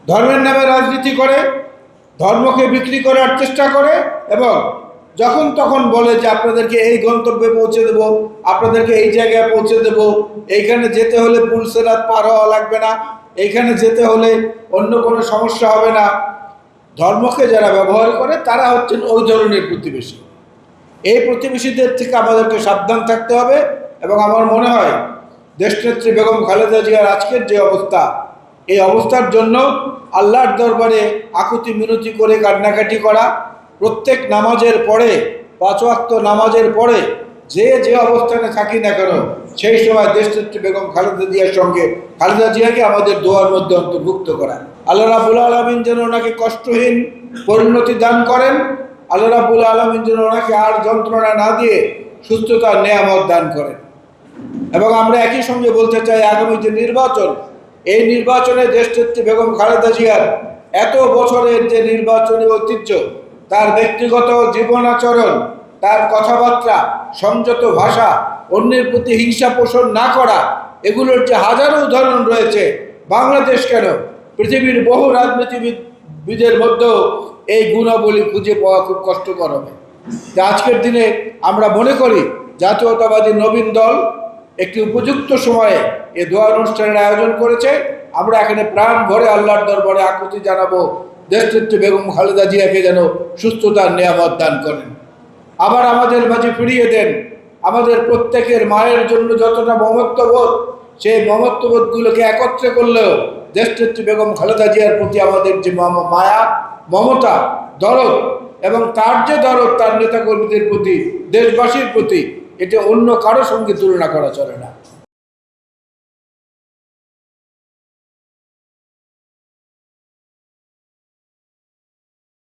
ধর্মের নামে রাজনীতি করে, ধর্মকে বিক্রি করার চেষ্টা করে এবং যখন তখন বলে যে আপনাদেরকে এই গন্তব্যে পৌঁছে দেব, আপনাদেরকে এই জায়গায় পৌঁছে দেব, এইখানে যেতে হলে পুলসেরাত পার হওয়া লাগবে না, এইখানে যেতে হলে অন্য কোনো সমস্যা হবে না। ধর্মকে যারা ব্যবহার করে তারা হচ্ছেন ওই ধরনের প্রতিবেশী। এই প্রতিবেশীদের থেকে আমাদেরকে সাবধান থাকতে হবে। এবং আমার মনে হয় দেশনেত্রী বেগম খালেদা জিয়ার আজকের যে অবস্থা, এই অবস্থার জন্য আল্লাহর দরবারে আকুতি মিনতি করে কান্নাকাটি করা, প্রত্যেক নামাজের পরে, 5 ওয়াক্ত নামাজের পরে যে অবস্থানে থাকি না কেন, সেই সময় দেশনেত্রী বেগম খালেদা জিয়ার সঙ্গে খালেদা জিয়াকে আমাদের দোয়ার মধ্যে অন্তর্ভুক্ত করা। আল্লাহ রাব্বুল আলামিন যেন ওনাকে কষ্টহীন পরিণতি দান করেন। আল্লাহ রাব্বুল আলামিন যেন ওনাকে আর যন্ত্রণা না দিয়ে সুস্থতার নেয়ামত দান করেন। এবং আমরা একই সঙ্গে বলতে চাই, আগামী যে নির্বাচন, এই নির্বাচনে দেশনেত্রী বেগম খালেদা জিয়ার এত বছরের যে নির্বাচনী ঐতিহ্য, তার ব্যক্তিগত জীবনাচরণ, তার কথাবার্তা, সংযত ভাষা, অন্যের প্রতি হিংসা পোষণ না করা, এগুলোর যে হাজারো উদাহরণ রয়েছে। বাংলাদেশ কেন, পৃথিবীর বহু রাজনীতিবিদের মধ্যেও এই গুণাবলী খুঁজে পাওয়া খুব কষ্টকর হবে। আজকের দিনে আমরা মনে করি জাতীয়তাবাদী নবীন দল একটি উপযুক্ত সময়ে এই দোয়া অনুষ্ঠানের আয়োজন করেছে। আমরা এখানে প্রাণ ভরে আল্লাহর দরবারে আকুতি জানাবো, দেশনেত্রী বেগম খালেদা জিয়াকে যেন সুস্থতার নেয়ামত দান করেন, আবার আমাদের মাঝে ফিরিয়ে দেন। আমাদের প্রত্যেকের মায়ের জন্য যতটা মমত্ববোধ, সেই মমত্ববোধগুলোকে একত্রে করলেও দেশনেত্রী বেগম খালেদা জিয়ার প্রতি আমাদের যে মায়া, মমতা, দরদ, এবং তার যে দরদ তার নেতাকর্মীদের প্রতি, দেশবাসীর প্রতি, এটা অন্য কারো সঙ্গে তুলনা করা চলে না।